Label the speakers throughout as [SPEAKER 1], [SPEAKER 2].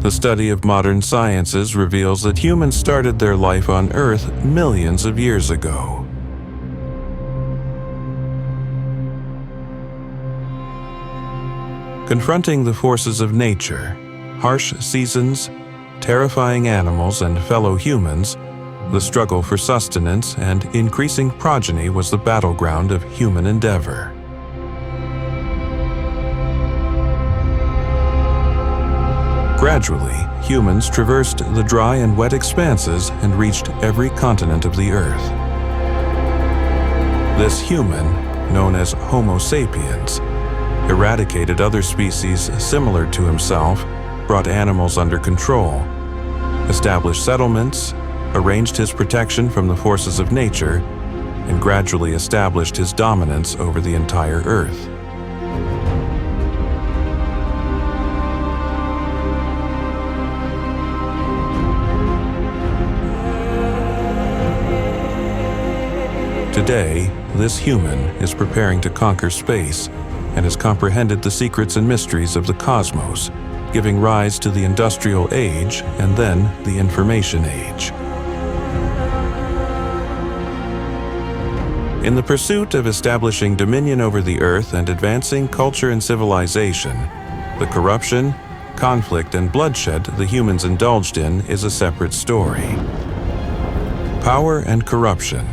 [SPEAKER 1] The study of modern sciences reveals that humans started their life on Earth millions of years ago. Confronting the forces of nature, harsh seasons, terrifying animals, and fellow humans, the struggle for sustenance and increasing progeny was the battleground of human endeavor. Gradually, humans traversed the dry and wet expanses and reached every continent of the Earth. This human, known as Homo sapiens, eradicated other species similar to himself, brought animals under control, established settlements, arranged his protection from the forces of nature, and gradually established his dominance over the entire Earth. Today, this human is preparing to conquer space and has comprehended the secrets and mysteries of the cosmos, giving rise to the Industrial Age and then the Information Age. In the pursuit of establishing dominion over the Earth and advancing culture and civilization, the corruption, conflict, and bloodshed the humans indulged in is a separate story. Power and corruption,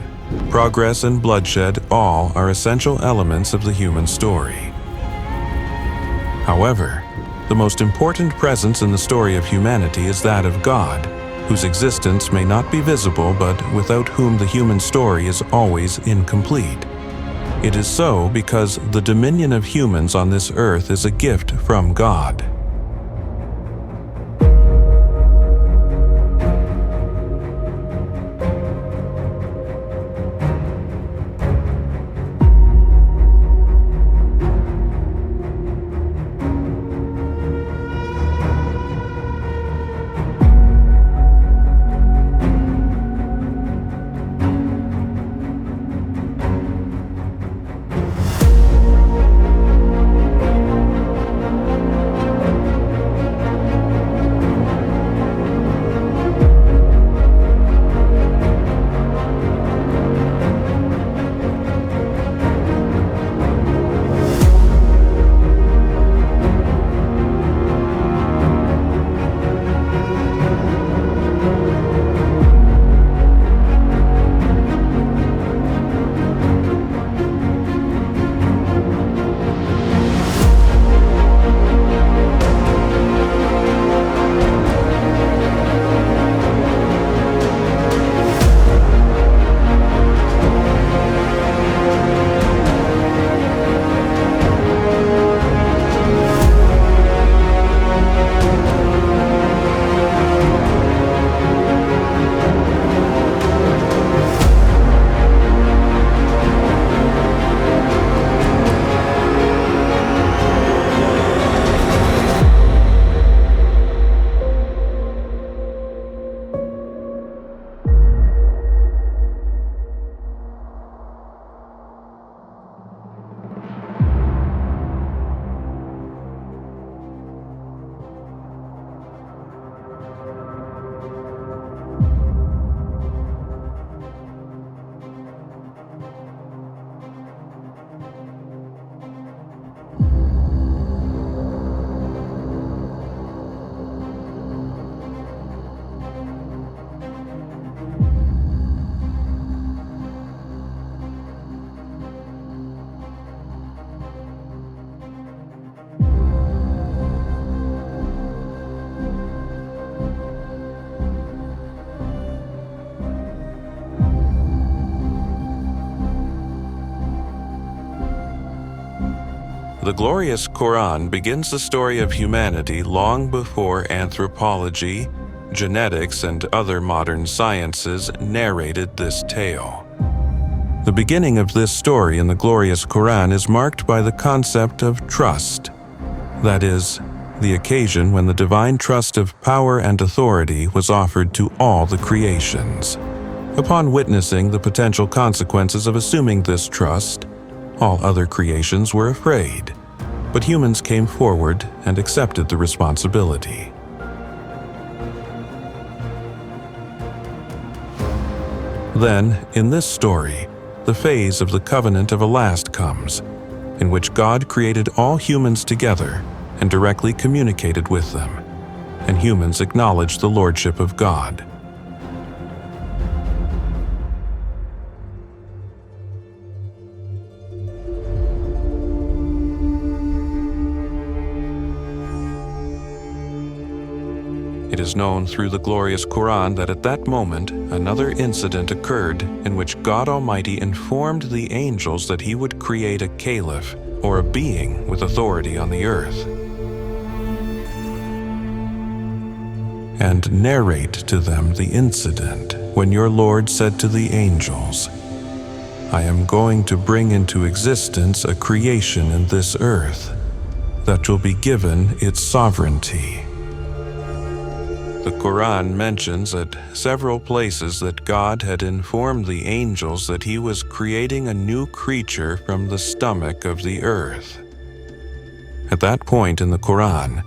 [SPEAKER 1] progress and bloodshed all are essential elements of the human story. However, the most important presence in the story of humanity is that of God, whose existence may not be visible but without whom the human story is always incomplete. It is so because the dominion of humans on this earth is a gift from God. The glorious Quran begins the story of humanity long before anthropology, genetics, and other modern sciences narrated this tale. The beginning of this story in the glorious Quran is marked by the concept of trust. That is, the occasion when the divine trust of power and authority was offered to all the creations. Upon witnessing the potential consequences of assuming this trust, all other creations were afraid, but humans came forward and accepted the responsibility. Then, in this story, the phase of the covenant of Elast comes, in which God created all humans together and directly communicated with them, and humans acknowledged the lordship of God. It is known through the glorious Quran that at that moment, another incident occurred in which God Almighty informed the angels that He would create a caliph, or a being with authority on the earth, and narrate to them the incident when your Lord said to the angels, "I am going to bring into existence a creation in this earth that will be given its sovereignty." The Quran mentions at several places that God had informed the angels that He was creating a new creature from the stomach of the earth. At that point in the Quran,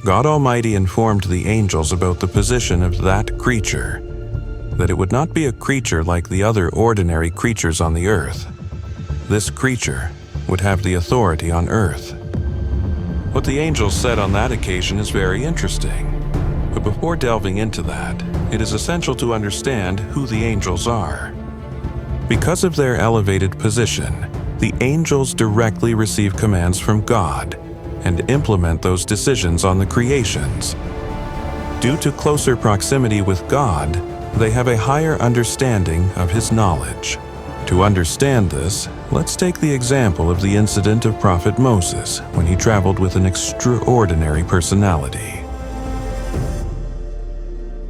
[SPEAKER 1] God Almighty informed the angels about the position of that creature, that it would not be a creature like the other ordinary creatures on the earth. This creature would have the authority on earth. What the angels said on that occasion is very interesting. But before delving into that, it is essential to understand who the angels are. Because of their elevated position, the angels directly receive commands from God and implement those decisions on the creations. Due to closer proximity with God, they have a higher understanding of His knowledge. To understand this, let's take the example of the incident of Prophet Moses when he traveled with an extraordinary personality.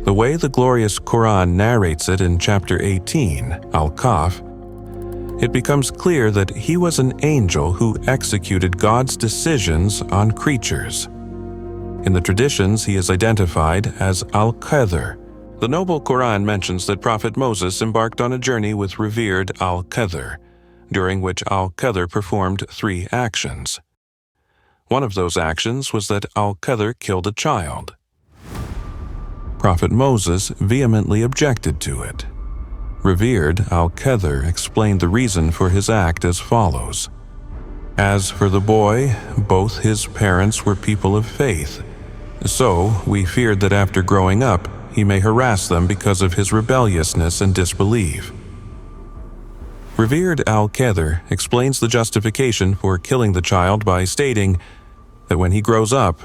[SPEAKER 1] The way the glorious Quran narrates it in chapter 18, Al-Kahf, it becomes clear that he was an angel who executed God's decisions on creatures. In the traditions, he is identified as Al-Qadr. The noble Quran mentions that Prophet Moses embarked on a journey with revered Al-Qadr, during which Al-Qadr performed 3 actions. One of those actions was that Al-Qadr killed a child. Prophet Moses vehemently objected to it. Revered Al-Qadr explained the reason for his act as follows. As for the boy, both his parents were people of faith, so we feared that after growing up, he may harass them because of his rebelliousness and disbelief. Revered Al-Qadr explains the justification for killing the child by stating that when he grows up,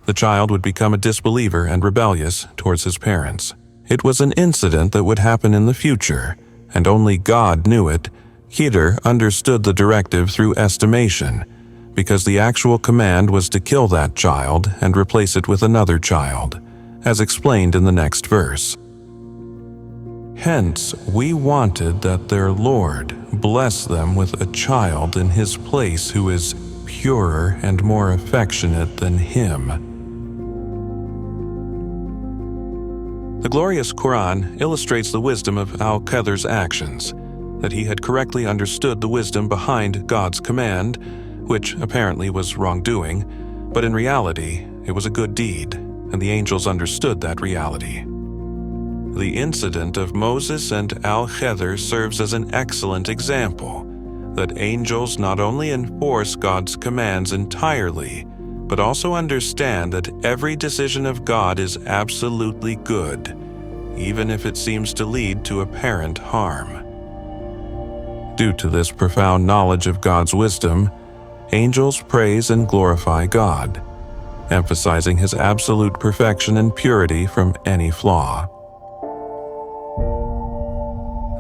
[SPEAKER 1] the child would become a disbeliever and rebellious towards his parents. It was an incident that would happen in the future, and only God knew it. Khidr understood the directive through estimation, because the actual command was to kill that child and replace it with another child, as explained in the next verse. Hence, we wanted that their Lord bless them with a child in his place who is purer and more affectionate than him. The glorious Quran illustrates the wisdom of Al-Qadr's actions, that he had correctly understood the wisdom behind God's command, which apparently was wrongdoing, but in reality, it was a good deed, and the angels understood that reality. The incident of Moses and Al-Qadr serves as an excellent example that angels not only enforce God's commands entirely, but also understand that every decision of God is absolutely good, even if it seems to lead to apparent harm. Due to this profound knowledge of God's wisdom, angels praise and glorify God, emphasizing His absolute perfection and purity from any flaw.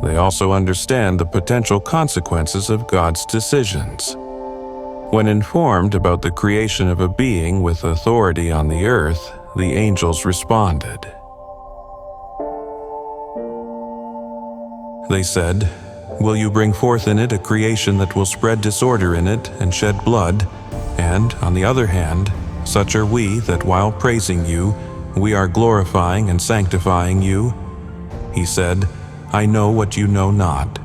[SPEAKER 1] They also understand the potential consequences of God's decisions. When informed about the creation of a being with authority on the earth, the angels responded. They said, "Will you bring forth in it a creation that will spread disorder in it and shed blood? And, on the other hand, such are we that while praising you, we are glorifying and sanctifying you?" He said, "I know what you know not."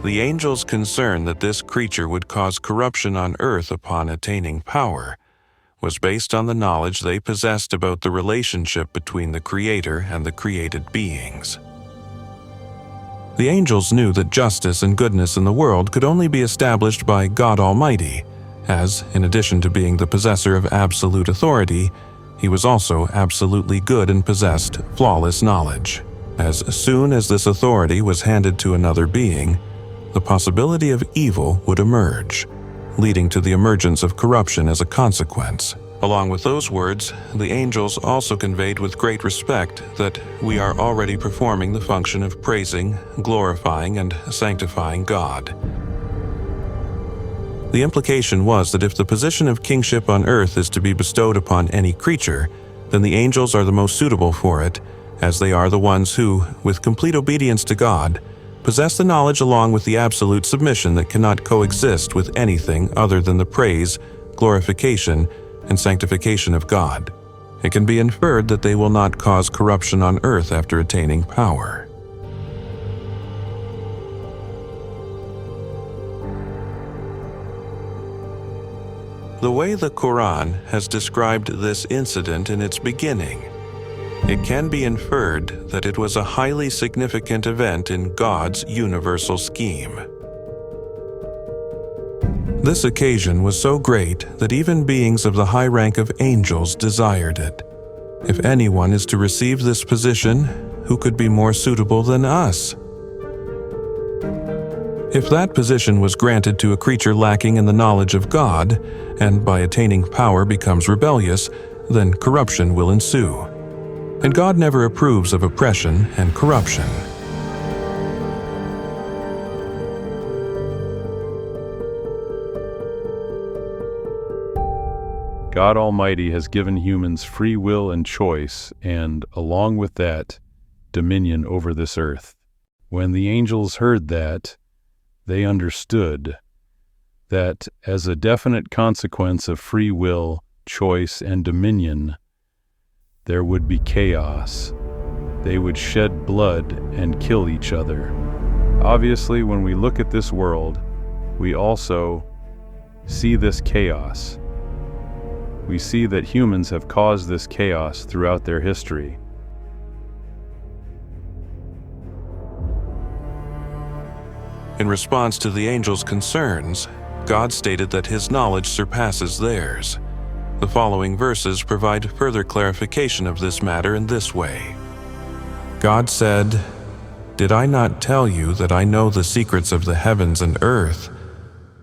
[SPEAKER 1] The angels' concern that this creature would cause corruption on earth upon attaining power was based on the knowledge they possessed about the relationship between the Creator and the created beings. The angels knew that justice and goodness in the world could only be established by God Almighty, as, in addition to being the possessor of absolute authority, he was also absolutely good and possessed flawless knowledge. As soon as this authority was handed to another being, the possibility of evil would emerge, leading to the emergence of corruption as a consequence. Along with those words, the angels also conveyed with great respect that we are already performing the function of praising, glorifying, and sanctifying God. The implication was that if the position of kingship on earth is to be bestowed upon any creature, then the angels are the most suitable for it, as they are the ones who, with complete obedience to God, possess the knowledge along with the absolute submission that cannot coexist with anything other than the praise, glorification, and sanctification of God. It can be inferred that they will not cause corruption on earth after attaining power. The way the Quran has described this incident in its beginning, it can be inferred that it was a highly significant event in God's universal scheme. This occasion was so great that even beings of the high rank of angels desired it. If anyone is to receive this position, who could be more suitable than us? If that position was granted to a creature lacking in the knowledge of God, and by attaining power becomes rebellious, then corruption will ensue. And God never approves of oppression and corruption.
[SPEAKER 2] God Almighty has given humans free will and choice, and, along with that, dominion over this earth. When the angels heard that, they understood that, as a definite consequence of free will, choice, and dominion, there would be chaos. They would shed blood and kill each other. Obviously, when we look at this world, we also see this chaos. We see that humans have caused this chaos throughout their history.
[SPEAKER 1] In response to the angels' concerns, God stated that his knowledge surpasses theirs. The following verses provide further clarification of this matter in this way. God said, "Did I not tell you that I know the secrets of the heavens and earth,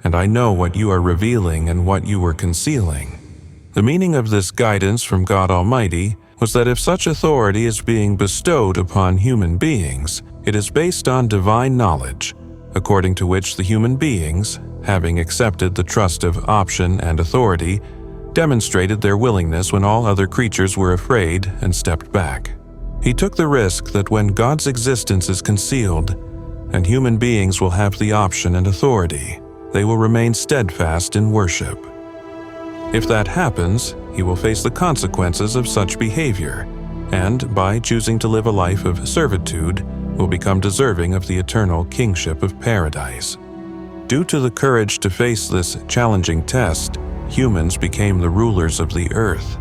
[SPEAKER 1] and I know what you are revealing and what you were concealing?" The meaning of this guidance from God Almighty was that if such authority is being bestowed upon human beings, it is based on divine knowledge, according to which the human beings, having accepted the trust of option and authority, demonstrated their willingness when all other creatures were afraid and stepped back. He took the risk that when God's existence is concealed, and human beings will have the option and authority, they will remain steadfast in worship. If that happens, he will face the consequences of such behavior, and by choosing to live a life of servitude, will become deserving of the eternal kingship of paradise. Due to the courage to face this challenging test, humans became the rulers of the earth.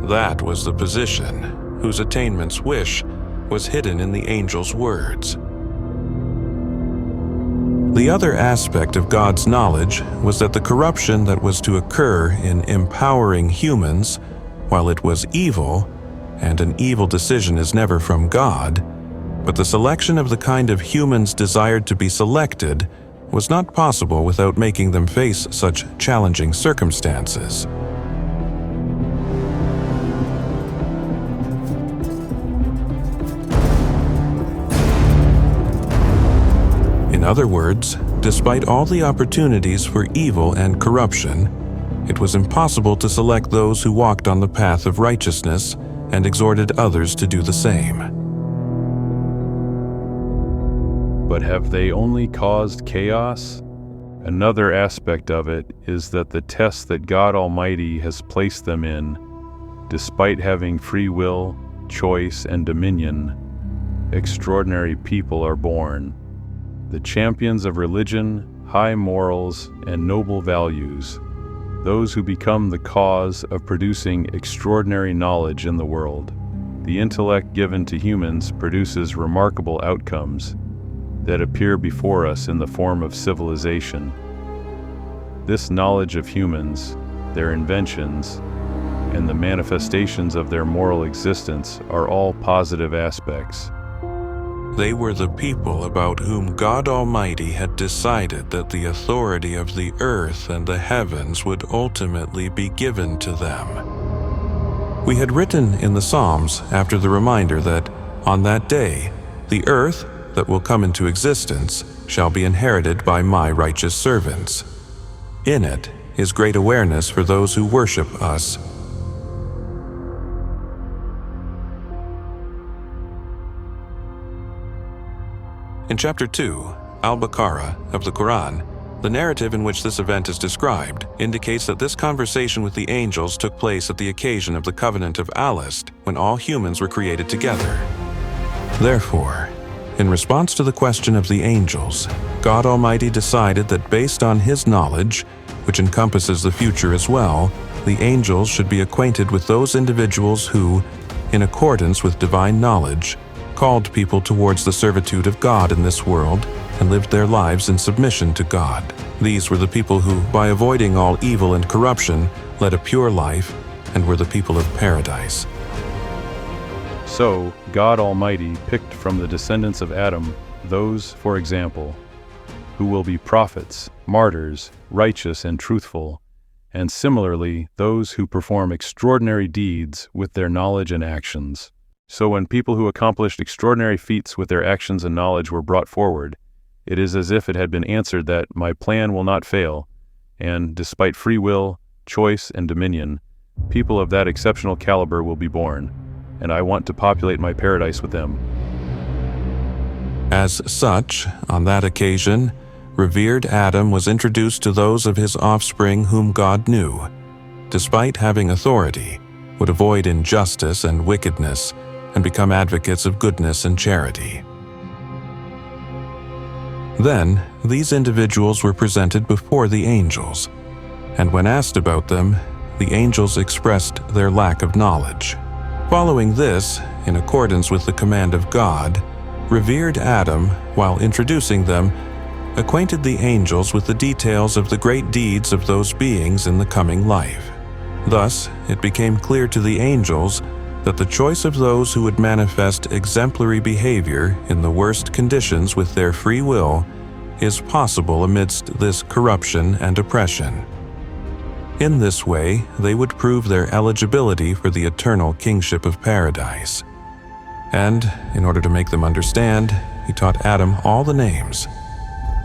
[SPEAKER 1] That was the position whose attainment's wish was hidden in the angel's words. The other aspect of God's knowledge was that the corruption that was to occur in empowering humans, while it was evil, and an evil decision is never from God, but the selection of the kind of humans desired to be selected was not possible without making them face such challenging circumstances. In other words, despite all the opportunities for evil and corruption, it was impossible to select those who walked on the path of righteousness and exhorted others to do the same.
[SPEAKER 2] But have they only caused chaos? Another aspect of it is that the test that God Almighty has placed them in, despite having free will, choice, and dominion, extraordinary people are born. The champions of religion, high morals, and noble values, those who become the cause of producing extraordinary knowledge in the world. The intellect given to humans produces remarkable outcomes that appear before us in the form of civilization. This knowledge of humans, their inventions, and the manifestations of their moral existence are all positive aspects.
[SPEAKER 1] They were the people about whom God Almighty had decided that the authority of the earth and the heavens would ultimately be given to them. We had written in the Psalms after the reminder that, on that day, the earth that will come into existence shall be inherited by my righteous servants. In it is great awareness for those who worship us. In Chapter 2, Al-Baqarah of the Quran, the narrative in which this event is described indicates that this conversation with the angels took place at the occasion of the Covenant of Alist, when all humans were created together. Therefore, in response to the question of the angels, God Almighty decided that based on His knowledge, which encompasses the future as well, the angels should be acquainted with those individuals who, in accordance with divine knowledge, called people towards the servitude of God in this world and lived their lives in submission to God. These were the people who, by avoiding all evil and corruption, led a pure life and were the people of paradise.
[SPEAKER 2] So, God Almighty picked from the descendants of Adam those, for example, who will be prophets, martyrs, righteous and truthful, and similarly those who perform extraordinary deeds with their knowledge and actions. So when people who accomplished extraordinary feats with their actions and knowledge were brought forward, it is as if it had been answered that my plan will not fail, and despite free will, choice, and dominion, people of that exceptional caliber will be born, and I want to populate my paradise with them.
[SPEAKER 1] As such, on that occasion, revered Adam was introduced to those of his offspring whom God knew, despite having authority, would avoid injustice and wickedness, and become advocates of goodness and charity. Then, these individuals were presented before the angels, and when asked about them, the angels expressed their lack of knowledge. Following this, in accordance with the command of God, revered Adam, while introducing them, acquainted the angels with the details of the great deeds of those beings in the coming life. Thus, it became clear to the angels that the choice of those who would manifest exemplary behavior in the worst conditions with their free will is possible amidst this corruption and oppression. In this way, they would prove their eligibility for the eternal kingship of paradise. And, in order to make them understand, he taught Adam all the names.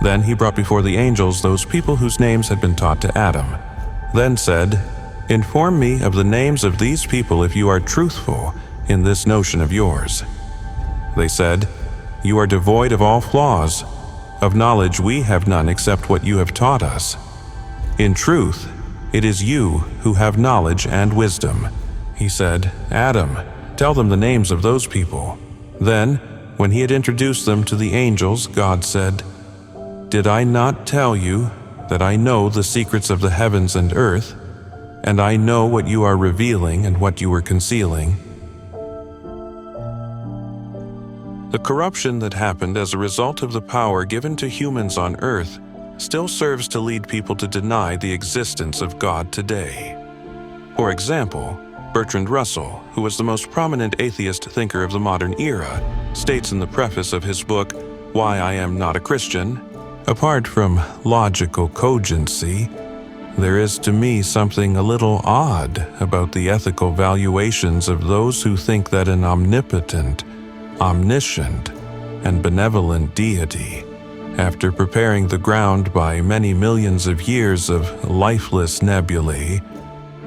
[SPEAKER 1] Then he brought before the angels those people whose names had been taught to Adam, then said, "Inform me of the names of these people if you are truthful in this notion of yours." They said, "You are devoid of all flaws. Of knowledge we have none except what you have taught us. In truth, it is you who have knowledge and wisdom." He said, "Adam, tell them the names of those people." Then, when he had introduced them to the angels, God said, "Did I not tell you that I know the secrets of the heavens and earth? And I know what you are revealing and what you are concealing." The corruption that happened as a result of the power given to humans on earth still serves to lead people to deny the existence of God today. For example, Bertrand Russell, who was the most prominent atheist thinker of the modern era, states in the preface of his book, Why I Am Not a Christian, "Apart from logical cogency, there is to me something a little odd about the ethical valuations of those who think that an omnipotent, omniscient, and benevolent deity, after preparing the ground by many millions of years of lifeless nebulae,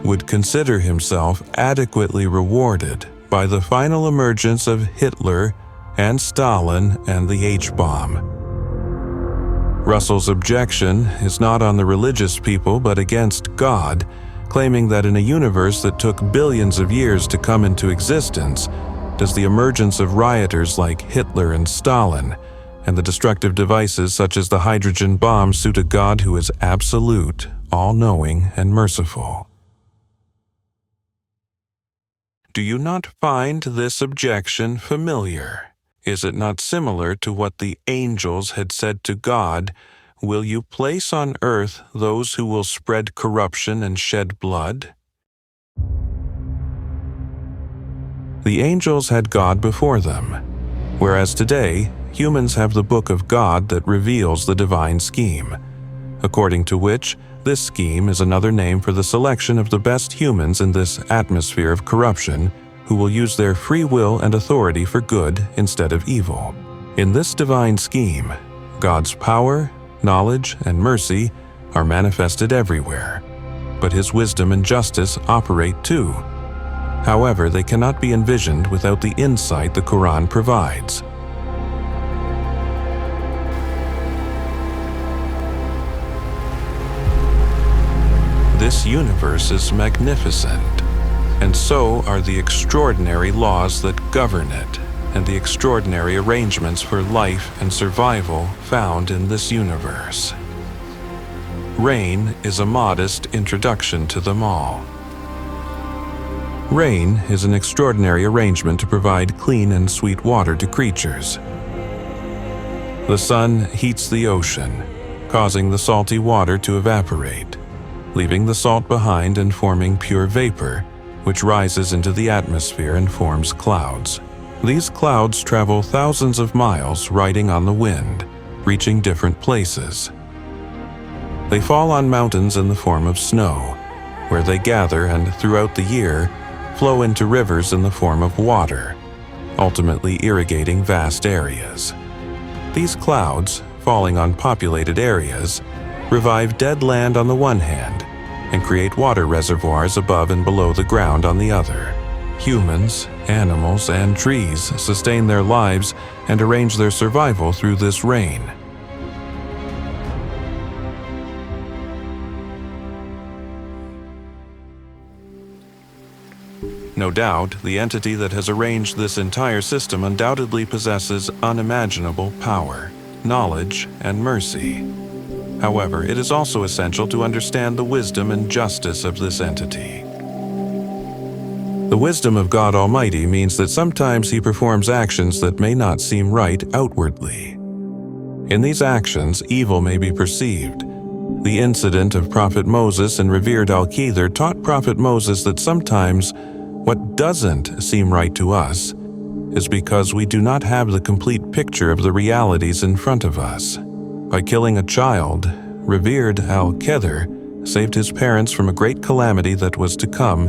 [SPEAKER 1] would consider himself adequately rewarded by the final emergence of Hitler and Stalin and the H-bomb." Russell's objection is not on the religious people but against God, claiming that in a universe that took billions of years to come into existence, does the emergence of rioters like Hitler and Stalin and the destructive devices such as the hydrogen bomb suit a God who is absolute, all-knowing and merciful. Do you not find this objection familiar? Is it not similar to what the angels had said to God, "Will you place on earth those who will spread corruption and shed blood?" The angels had God before them, whereas today, humans have the book of God that reveals the divine scheme, according to which this scheme is another name for the selection of the best humans in this atmosphere of corruption who will use their free will and authority for good instead of evil. In this divine scheme, God's power, knowledge, and mercy are manifested everywhere, but His wisdom and justice operate too. However, they cannot be envisioned without the insight the Quran provides. This universe is magnificent, and so are the extraordinary laws that govern it, and the extraordinary arrangements for life and survival found in this universe. Rain is a modest introduction to them all. Rain is an extraordinary arrangement to provide clean and sweet water to creatures. The sun heats the ocean, causing the salty water to evaporate, leaving the salt behind and forming pure vapor, which rises into the atmosphere and forms clouds. These clouds travel thousands of miles riding on the wind, reaching different places. They fall on mountains in the form of snow, where they gather and throughout the year flow into rivers in the form of water, ultimately irrigating vast areas. These clouds, falling on populated areas, revive dead land on the one hand and create water reservoirs above and below the ground on the other. Humans, animals, and trees sustain their lives and arrange their survival through this rain. No doubt, the entity that has arranged this entire system undoubtedly possesses unimaginable power, knowledge, and mercy. However, it is also essential to understand the wisdom and justice of this entity. The wisdom of God Almighty means that sometimes He performs actions that may not seem right outwardly. In these actions, evil may be perceived. The incident of Prophet Moses and revered Al-Khidr taught Prophet Moses that sometimes what doesn't seem right to us is because we do not have the complete picture of the realities in front of us. By killing a child, revered Al-Khidr saved his parents from a great calamity that was to come,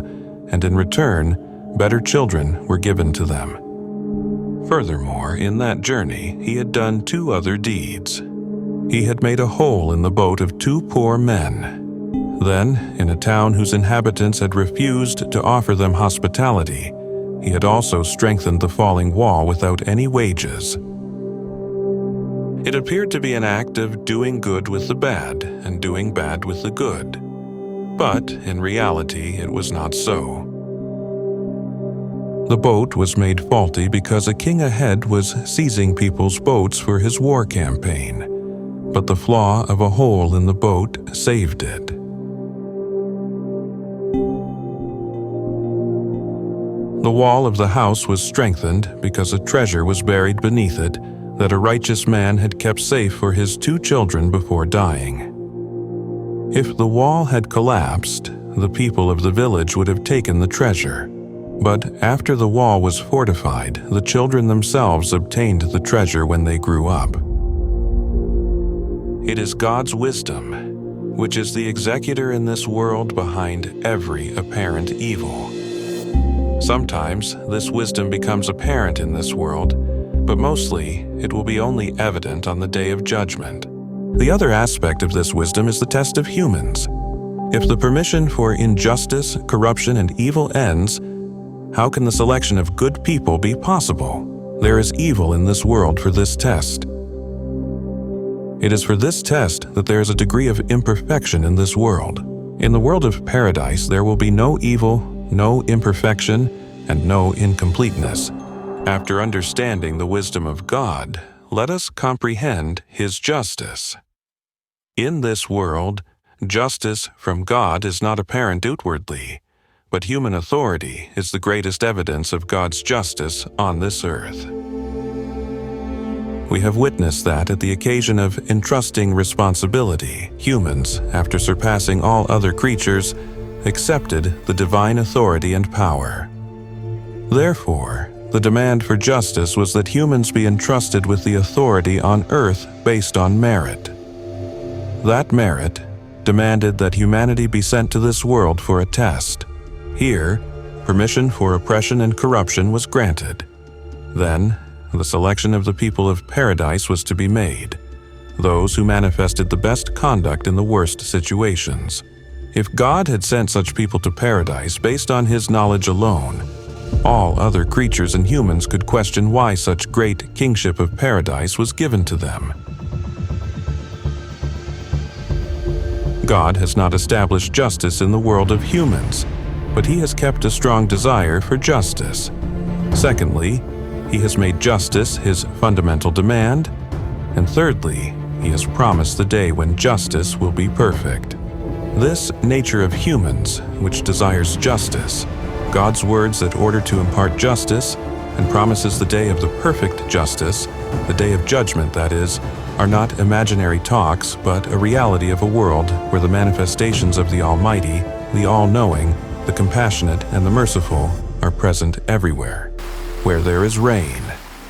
[SPEAKER 1] and in return, better children were given to them. Furthermore, in that journey, he had done 2 other deeds. He had made a hole in the boat of 2 poor men. Then, in a town whose inhabitants had refused to offer them hospitality, he had also strengthened the falling wall without any wages. It appeared to be an act of doing good with the bad and doing bad with the good. But, in reality, it was not so. The boat was made faulty because a king ahead was seizing people's boats for his war campaign, but the flaw of a hole in the boat saved it. The wall of the house was strengthened because a treasure was buried beneath it that a righteous man had kept safe for his 2 children before dying. If the wall had collapsed, the people of the village would have taken the treasure. But after the wall was fortified, the children themselves obtained the treasure when they grew up. It is God's wisdom, which is the executor in this world behind every apparent evil. Sometimes this wisdom becomes apparent in this world, but mostly it will be only evident on the day of judgment. The other aspect of this wisdom is the test of humans. If the permission for injustice, corruption, and evil ends, how can the selection of good people be possible? There is evil in this world for this test. It is for this test that there is a degree of imperfection in this world. In the world of paradise, there will be no evil, no imperfection, and no incompleteness. After understanding the wisdom of God, let us comprehend His justice. In this world, Justice from God is not apparent outwardly, but human authority is the greatest evidence of God's justice on this earth. We have witnessed that at the occasion of entrusting responsibility, humans, after surpassing all other creatures, accepted the divine authority and power. Therefore, the demand for justice was that humans be entrusted with the authority on earth based on merit. That merit demanded that humanity be sent to this world for a test. Here, permission for oppression and corruption was granted. Then, the selection of the people of paradise was to be made, those who manifested the best conduct in the worst situations. If God had sent such people to paradise based on his knowledge alone, all other creatures and humans could question why such great kingship of paradise was given to them. God has not established justice in the world of humans, but he has kept a strong desire for justice. Secondly, he has made justice his fundamental demand. And thirdly, he has promised the day when justice will be perfect. This nature of humans, which desires justice, God's words that order to impart justice, and promises the day of the perfect justice, the day of judgment, that is, are not imaginary talks, but a reality of a world where the manifestations of the Almighty, the All-Knowing, the Compassionate, and the Merciful are present everywhere. Where there is rain,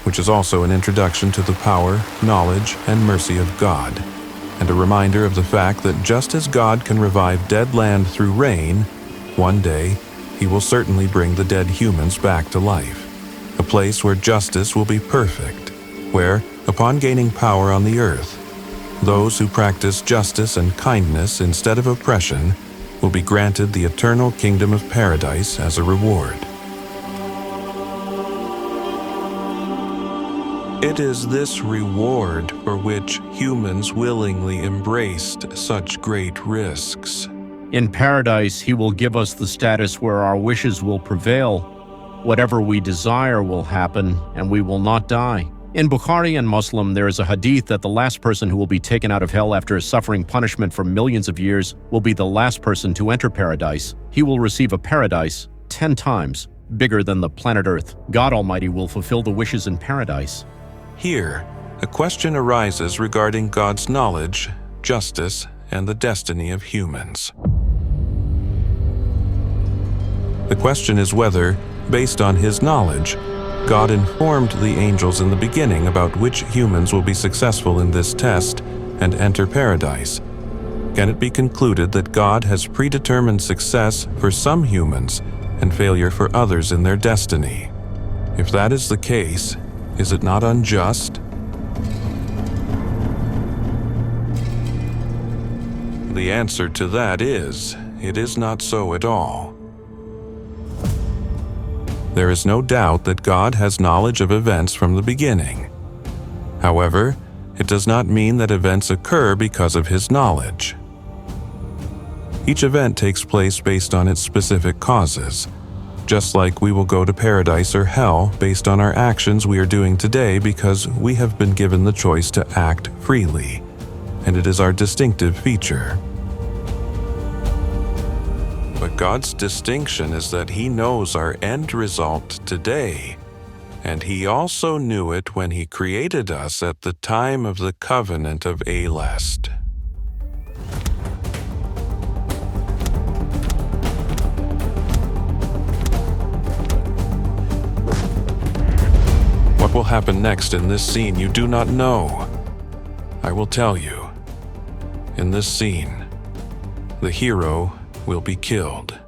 [SPEAKER 1] which is also an introduction to the power, knowledge, and mercy of God, and a reminder of the fact that just as God can revive dead land through rain, one day he will certainly bring the dead humans back to life, a place where justice will be perfect, where, upon gaining power on the earth, those who practice justice and kindness instead of oppression will be granted the eternal kingdom of paradise as a reward. It is this reward for which humans willingly embraced such great risks.
[SPEAKER 3] In paradise, he will give us the status where our wishes will prevail. Whatever we desire will happen, and we will not die. In Bukhari and Muslim, there is a hadith that the last person who will be taken out of hell after suffering punishment for millions of years will be the last person to enter paradise. He will receive a paradise 10 times bigger than the planet Earth. God Almighty will fulfill the wishes in paradise.
[SPEAKER 1] Here, a question arises regarding God's knowledge, justice, and the destiny of humans. The question is whether, based on his knowledge, God informed the angels in the beginning about which humans will be successful in this test and enter paradise. Can it be concluded that God has predetermined success for some humans and failure for others in their destiny? If that is the case, is it not unjust? The answer to that is, it is not so at all. There is no doubt that God has knowledge of events from the beginning. However, it does not mean that events occur because of his knowledge. Each event takes place based on its specific causes, just like we will go to paradise or hell based on our actions we are doing today because we have been given the choice to act freely, and it is our distinctive feature. But God's distinction is that he knows our end result today, and he also knew it when he created us at the time of the covenant of Alest. What will happen next in this scene you do not know. I will tell you. In this scene, the hero will be killed.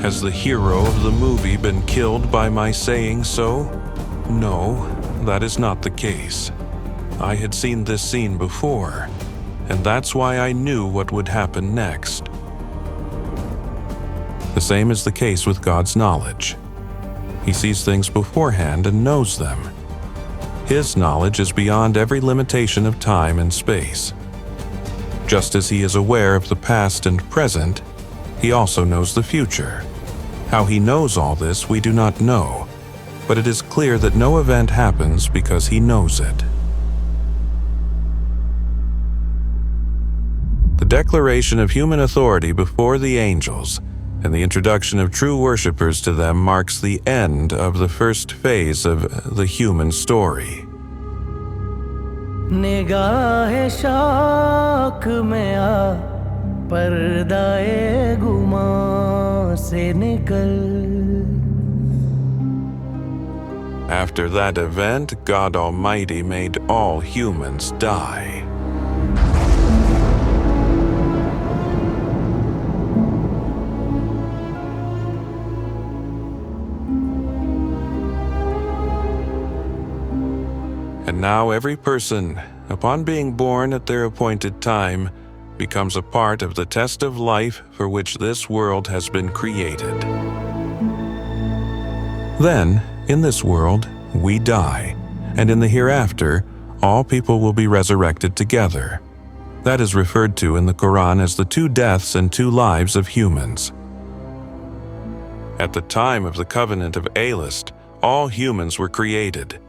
[SPEAKER 1] Has the hero of the movie been killed by my saying so? No, that is not the case. I had seen this scene before, and that's why I knew what would happen next. The same is the case with God's knowledge. He sees things beforehand and knows them. His knowledge is beyond every limitation of time and space. Just as he is aware of the past and present, he also knows the future. How he knows all this, we do not know, but it is clear that no event happens because he knows it. The declaration of human authority before the angels and the introduction of true worshippers to them marks the end of the first phase of the human story.
[SPEAKER 4] निगाहे शौक में आ पर्दाए गुमा से निकल.
[SPEAKER 1] After that event, God Almighty made all humans die. And now every person, upon being born at their appointed time, becomes a part of the test of life for which this world has been created. Then, in this world, we die, and in the hereafter, all people will be resurrected together. That is referred to in the Quran as the 2 deaths and 2 lives of humans. At the time of the covenant of Alist, all humans were created.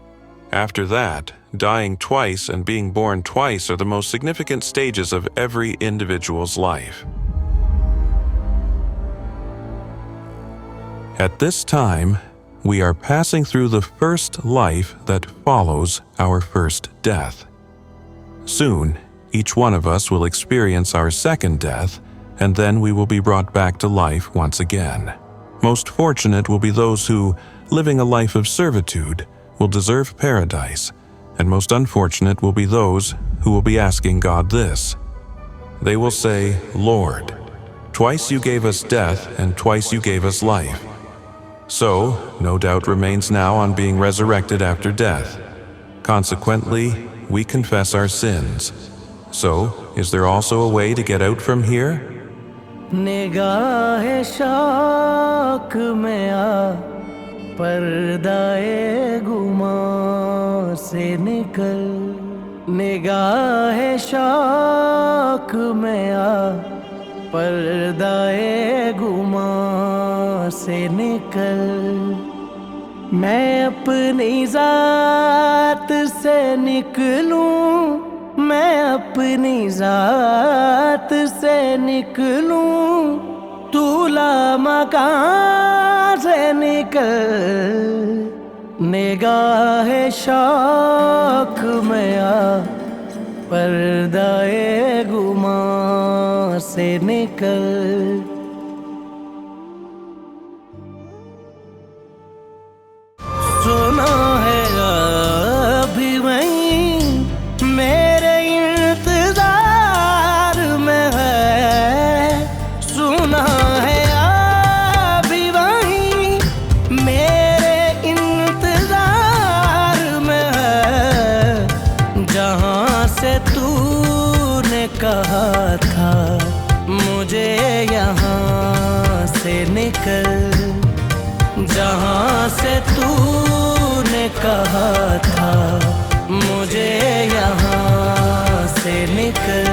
[SPEAKER 1] After that, dying twice and being born twice are the most significant stages of every individual's life. At this time, we are passing through the first life that follows our first death. Soon, each one of us will experience our second death, and then we will be brought back to life once again. Most fortunate will be those who, living a life of servitude, will deserve paradise, and most unfortunate will be those who will be asking God this. They will say, "Lord, twice you gave us death and twice you gave us life." So, no doubt remains now on being resurrected after death. Consequently, we confess our sins. So, is there also a way to get out from here?
[SPEAKER 4] निगाहे शौक में आ पर्दाए गुमा से निकल. निगाहे शौक में आ पर्दाए गुमा से निकल. मैं अपनी ज़ात से निकलूं, मैं अपनी ज़ात से निकलूं, तू लामकान से निकल. निगाहे शौक में आ पर्दाए गुमा से निकल. सुना है अभी वहीं मेरे इंतजार में है. सुना है अभी वहीं मेरे इंतजार में है. जहाँ से तूने कहा था मुझे यहाँ से निकल. जहाँ से तूने कहा था मुझे यहाँ से निकल.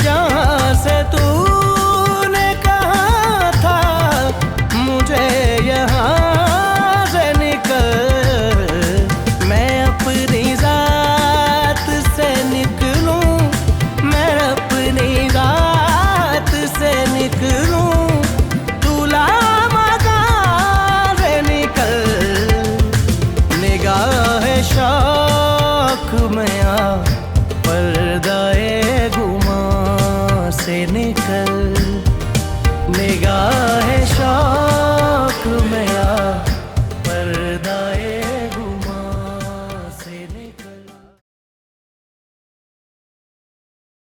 [SPEAKER 4] जहाँ से तूने कहा था मुझे यहाँ से निकल. मैं अपनी ज़ात से निकलूं, मैं अपनी ज़ात से निकलूं, तू लामकान से निकल. निगाहे शौक में आ पर्दाए गुमा से निकल. निगाहे